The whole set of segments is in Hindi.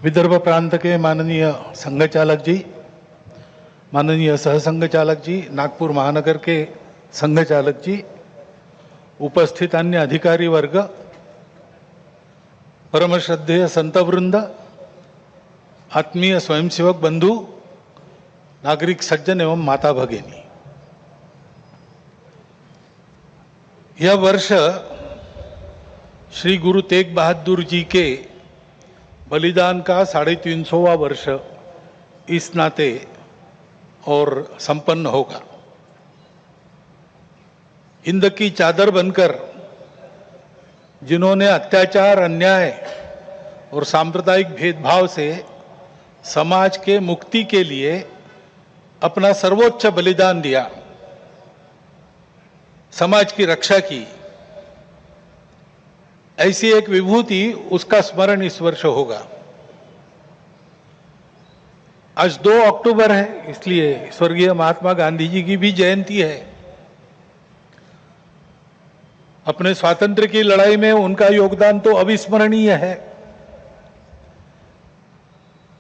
विदर्भ प्रांत के माननीय संघ चालक जी, माननीय सहसंघ चालक जी, नागपुर महानगर के संघ चालक जी, उपस्थित अन्य अधिकारी वर्ग, परम श्रद्धेय संतवृंद, आत्मीय स्वयंसेवक बंधु, नागरिक सज्जन एवं माता भगिनी, यह वर्ष श्री गुरु तेग बहादुर जी के बलिदान का 350वां वर्ष इस नाते और संपन्न होगा। हिंद की चादर बनकर जिन्होंने अत्याचार, अन्याय और सांप्रदायिक भेदभाव से समाज के मुक्ति के लिए अपना सर्वोच्च बलिदान दिया, समाज की रक्षा की, ऐसी एक विभूति, उसका स्मरण इस वर्ष होगा। आज 2 अक्टूबर है, इसलिए स्वर्गीय महात्मा गांधी जी की भी जयंती है। अपने स्वातंत्र्य की लड़ाई में उनका योगदान तो अविस्मरणीय है,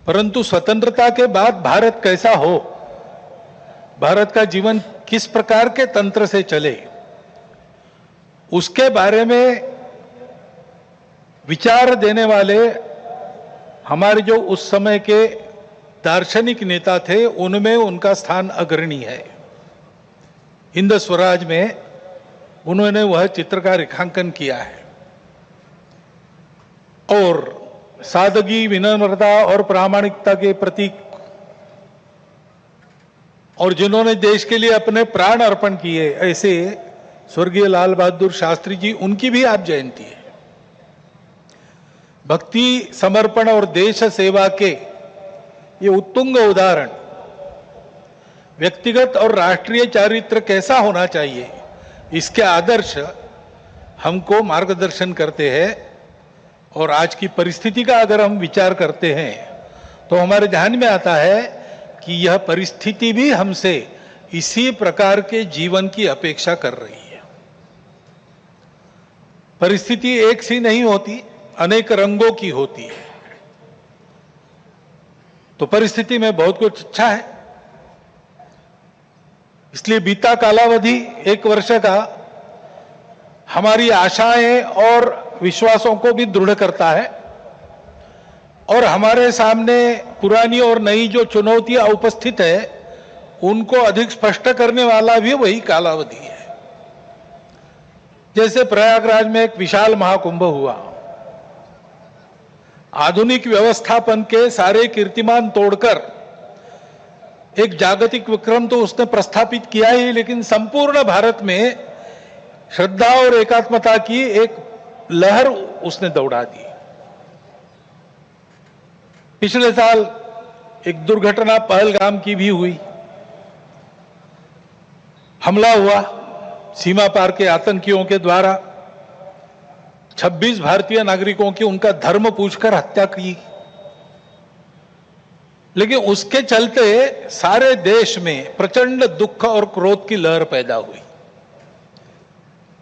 परंतु स्वतंत्रता के बाद भारत कैसा हो, भारत का जीवन किस प्रकार के तंत्र से चले, उसके बारे में विचार देने वाले हमारे जो उस समय के दार्शनिक नेता थे, उनमें उनका स्थान अग्रणी है। हिंद स्वराज में उन्होंने वह चित्र का रेखांकन किया है और सादगी, विनम्रता और प्रामाणिकता के प्रतीक, और जिन्होंने देश के लिए अपने प्राण अर्पण किए, ऐसे स्वर्गीय लाल बहादुर शास्त्री जी, उनकी भी आज जयंती है। भक्ति, समर्पण और देश सेवा के ये उत्तुंग उदाहरण व्यक्तिगत और राष्ट्रीय चारित्र कैसा होना चाहिए, इसके आदर्श हमको मार्गदर्शन करते हैं। और आज की परिस्थिति का अगर हम विचार करते हैं तो हमारे ध्यान में आता है कि यह परिस्थिति भी हमसे इसी प्रकार के जीवन की अपेक्षा कर रही है। परिस्थिति एक सी नहीं होती, अनेक रंगों की होती है। तो परिस्थिति में बहुत कुछ अच्छा है, इसलिए बीता कालावधि 1 वर्ष का हमारी आशाएं और विश्वासों को भी दृढ़ करता है, और हमारे सामने पुरानी और नई जो चुनौतियां उपस्थित है, उनको अधिक स्पष्ट करने वाला भी वही कालावधि है। जैसे प्रयागराज में एक विशाल महाकुंभ हुआ, आधुनिक व्यवस्थापन के सारे कीर्तिमान तोड़कर एक जागतिक विक्रम तो उसने प्रस्थापित किया ही, लेकिन संपूर्ण भारत में श्रद्धा और एकात्मता की एक लहर उसने दौड़ा दी। पिछले साल एक दुर्घटना पहलगाम की भी हुई, हमला हुआ सीमा पार के आतंकियों के द्वारा, 26 भारतीय नागरिकों की उनका धर्म पूछकर हत्या की। लेकिन उसके चलते सारे देश में प्रचंड दुख और क्रोध की लहर पैदा हुई।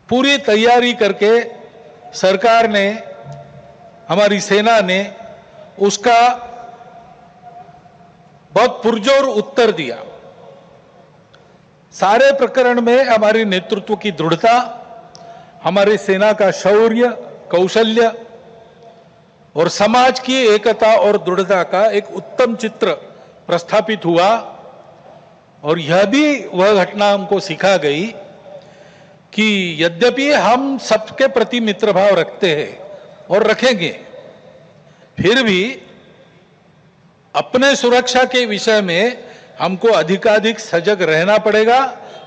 पूरी तैयारी करके सरकार ने, हमारी सेना ने उसका बहुत पुरजोर उत्तर दिया। सारे प्रकरण में हमारी नेतृत्व की दृढ़ता, हमारी सेना का शौर्य, कौशल्य और समाज की एकता और दृढ़ता का एक उत्तम चित्र प्रस्थापित हुआ। और यह भी वह घटना हमको सिखा गई कि यद्यपि हम सबके प्रति मित्र भाव रखते हैं और रखेंगे, फिर भी अपने सुरक्षा के विषय में हमको अधिकाधिक सजग रहना पड़ेगा,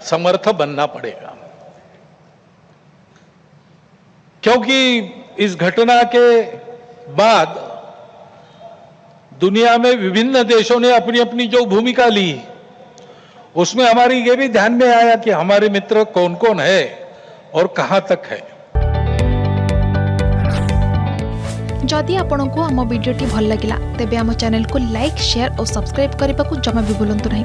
समर्थ बनना पड़ेगा। क्योंकि इस घटना के बाद दुनिया में विभिन्न देशों ने अपनी अपनी जो भूमिका ली, उसमें हमारी ये भी ध्यान में आया कि हमारे मित्र कौन कौन है और कहां तक है। जदि आपंक आम भिडी भल लगा तेब आम चैनल को लाइक, शेयर और सब्सक्राइब करने को जमा भी भूलु नहीं।